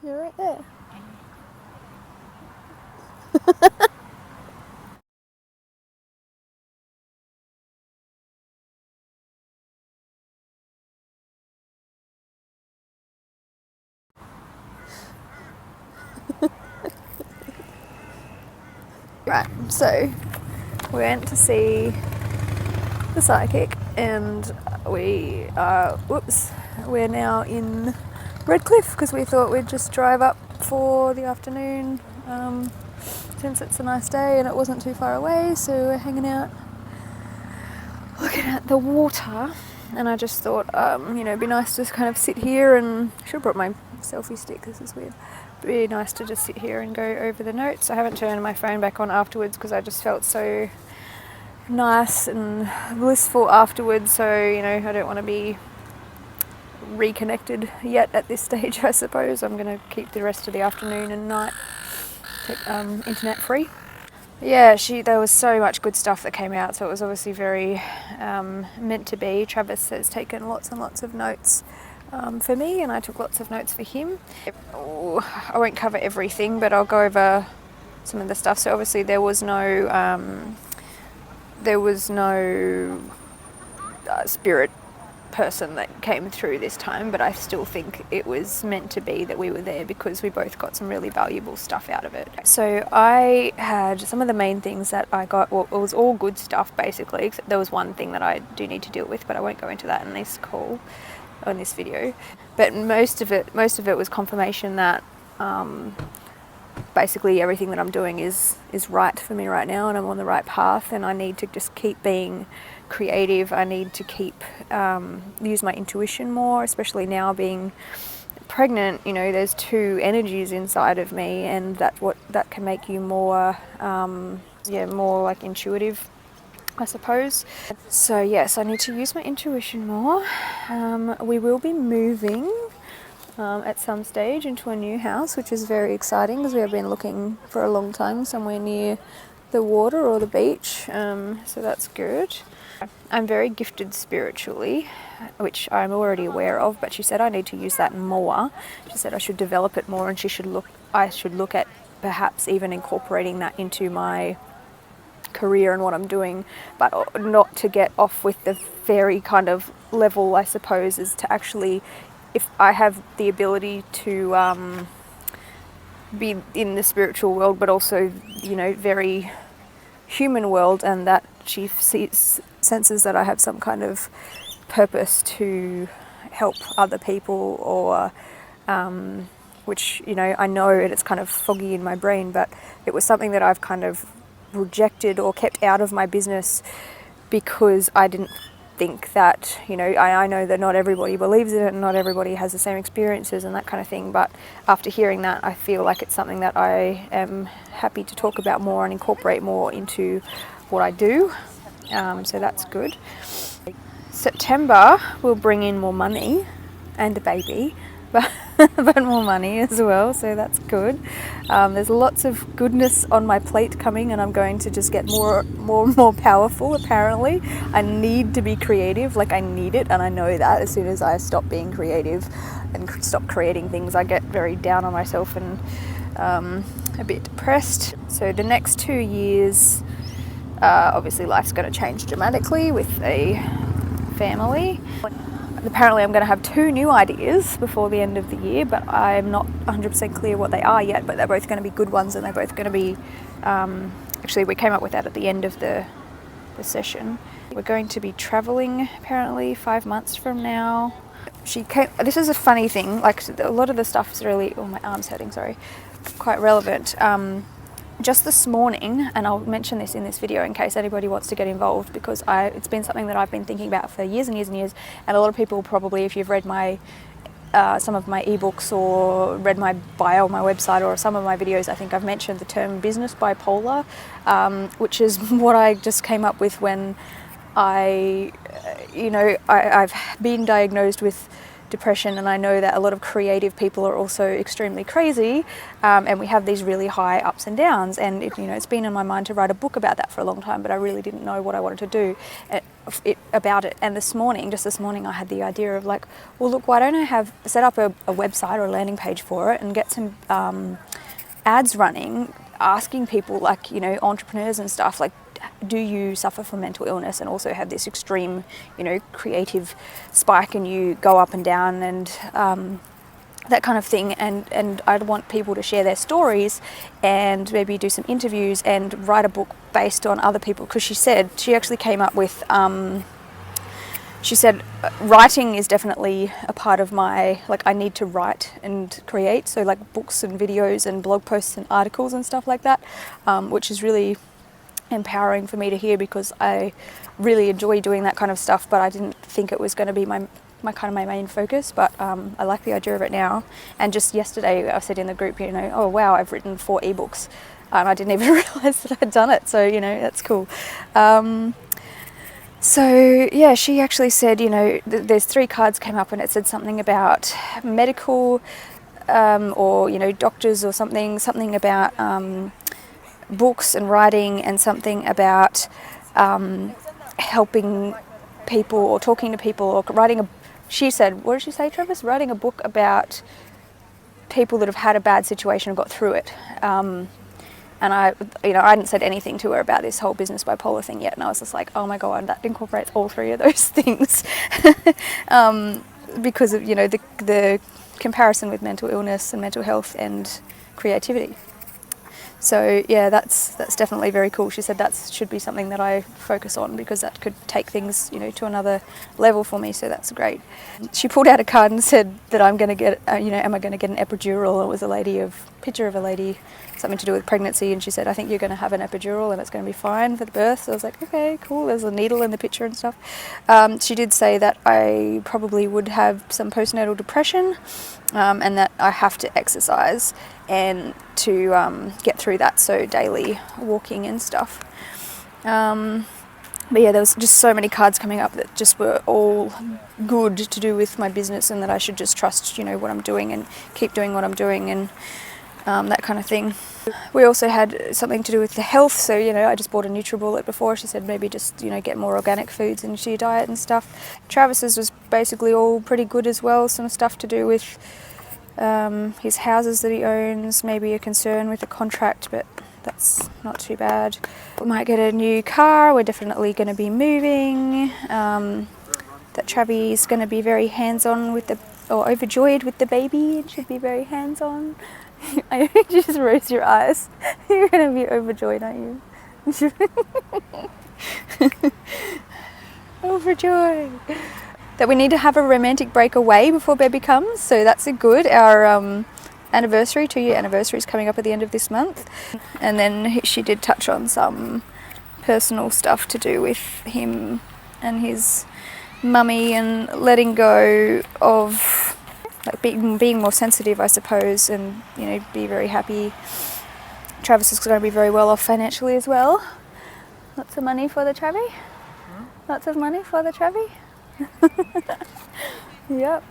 You're right there. Right, so we went to see the psychic and we're now in Redcliffe because we thought we'd just drive up for the afternoon since it's a nice day and it wasn't too far away, so we're hanging out looking at the water. And I just thought, it'd be nice to just kind of sit here and I should have brought my selfie stick, this is weird. It'd be nice to just sit here and go over the notes. I haven't turned my phone back on afterwards because I just felt so nice and blissful afterwards, so I don't want to be reconnected yet at this stage. I suppose I'm going to keep the rest of the afternoon and night internet free. Yeah, there was so much good stuff that came out, so it was obviously very meant to be. Travis has taken lots and lots of notes for me, and I took lots of notes for him. I won't cover everything, but I'll go over some of the stuff. So obviously there was no spirit person that came through this time, but I still think it was meant to be that we were there because we both got some really valuable stuff out of it. So I had some of the main things that I got, well, it was all good stuff basically, except there was one thing that I do need to deal with, but I won't go into that in this call, on this video. But most of it was confirmation that basically everything that I'm doing is right for me right now, and I'm on the right path, and I need to just keep being creative. I need to keep use my intuition more, especially now being pregnant. There's two energies inside of me, and that can make you more more like intuitive, I suppose. So yes, I need to use my intuition more. We will be moving at some stage into a new house, which is very exciting because we have been looking for a long time somewhere near the water or the beach, so that's good. I'm very gifted spiritually, which I'm already aware of, but she said I need to use that more. She said I should develop it more, and I should look at perhaps even incorporating that into my career and what I'm doing, but not to get off with the fairy kind of level, I suppose, is to actually, if I have the ability to be in the spiritual world, but also, very human world, and that she senses that I have some kind of purpose to help other people, or which, I know it's kind of foggy in my brain, but it was something that I've kind of rejected or kept out of my business because I didn't think that, I know that not everybody believes in it and not everybody has the same experiences and that kind of thing, but after hearing that, I feel like it's something that I am happy to talk about more and incorporate more into what I do, so that's good. September will bring in more money and a baby, but more money as well, so that's good. There's lots of goodness on my plate coming, and I'm going to just get more powerful, apparently. I need to be creative, I need it, and I know that as soon as I stop being creative and stop creating things, I get very down on myself and a bit depressed. So the next 2 years, obviously life's going to change dramatically with a family. Apparently I'm going to have 2 new ideas before the end of the year, but I'm not 100% clear what they are yet, but they're both going to be good ones, and they're both going to be, actually we came up with that at the end of the session. We're going to be travelling apparently 5 months from now. This is a funny thing, a lot of the stuff is really, my arm's hurting, sorry, quite relevant. Just this morning, and I'll mention this in this video in case anybody wants to get involved, because it's been something that I've been thinking about for years and years and years, and a lot of people probably, if you've read some of my ebooks or read my bio on my website or some of my videos, I think I've mentioned the term business bipolar, which is what I just came up with when I've been diagnosed with depression, and I know that a lot of creative people are also extremely crazy, and we have these really high ups and downs, and it's been in my mind to write a book about that for a long time, but I really didn't know what I wanted to do about it. And this morning I had the idea of like, well look, why don't I set up a website or a landing page for it and get some ads running, asking people like, entrepreneurs and stuff, like, do you suffer from mental illness and also have this extreme, creative spike, and you go up and down, and that kind of thing, and I'd want people to share their stories and maybe do some interviews and write a book based on other people, because she actually came up with, she said writing is definitely a part of my, like, I need to write and create, so like books and videos and blog posts and articles and stuff like that, which is really empowering for me to hear, because I really enjoy doing that kind of stuff, but I didn't think it was going to be my main focus, but I like the idea of it now. And just yesterday I said in the group, oh wow, I've written 4 ebooks, and I didn't even realise that I'd done it, so that's cool. So yeah, she actually said, there's 3 cards came up, and it said something about medical, or doctors, or something about books and writing, and something about helping people or talking to people, or writing she said, what did she say, Travis? Writing a book about people that have had a bad situation and got through it. And I hadn't said anything to her about this whole business bipolar thing yet, and I was just like, oh my god, that incorporates all 3 of those things. Because of the comparison with mental illness and mental health and creativity. So yeah, that's definitely very cool. She said that should be something that I focus on, because that could take things to another level for me. So that's great. She pulled out a card and said that I'm going to get am I going to get an epidural? It was a picture of a lady, something to do with pregnancy, and she said, I think you're going to have an epidural and it's going to be fine for the birth. So I was like, okay, cool. There's a needle in the picture and stuff. She did say that I probably would have some postnatal depression, and that I have to exercise and to get through that, so daily walking and stuff. But yeah, there was just so many cards coming up that just were all good to do with my business, and that I should just trust what I'm doing and keep doing what I'm doing, and that kind of thing. We also had something to do with the health, so I just bought a NutriBullet before. She said maybe just get more organic foods into your diet and stuff. Travis's was basically all pretty good as well, some stuff to do with his houses that he owns, maybe a concern with the contract, but that's not too bad. We might get a new car. We're definitely going to be moving. That Travi's going to be very hands-on or overjoyed with the baby, and should be very hands-on. I you just raise your eyes. You're going to be overjoyed, aren't you? Overjoyed. That we need to have a romantic break away before baby comes, so that's a good. Our anniversary, 2-year anniversary, is coming up at the end of this month, and then she did touch on some personal stuff to do with him and his mummy, and letting go of like being more sensitive, I suppose, and be very happy. Travis is going to be very well off financially as well. Lots of money for the Travi. Lots of money for the Travi. Yep.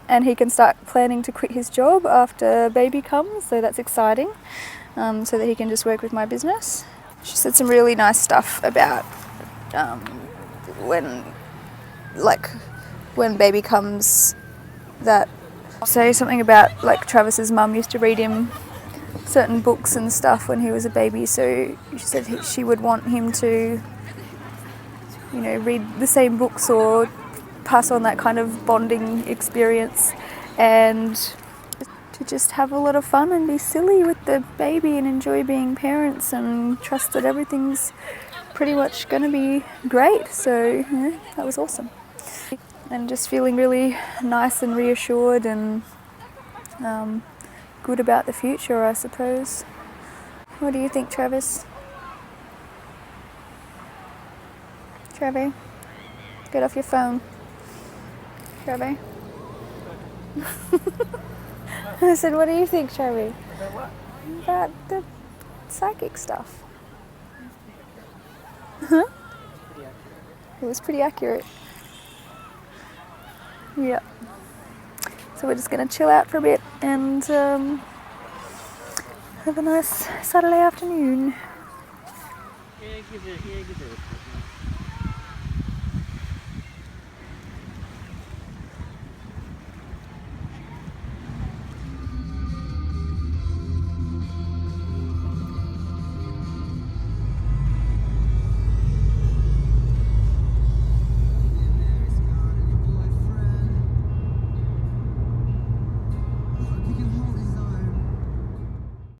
And he can start planning to quit his job after baby comes, so that's exciting, so that he can just work with my business. She said some really nice stuff about when baby comes, that say something about like Travis's mum used to read him certain books and stuff when he was a baby, so she said she would want him to read the same books or pass on that kind of bonding experience, and to just have a lot of fun and be silly with the baby and enjoy being parents and trust that everything's pretty much going to be great. So yeah, that was awesome. And just feeling really nice and reassured and good about the future, I suppose. What do you think, Travis? Travi, get off your phone. Travi. I said, what do you think, Travi? About what? About the psychic stuff. Huh? It was pretty accurate. Yeah. So we're just going to chill out for a bit and have a nice Saturday afternoon. Yeah, give it.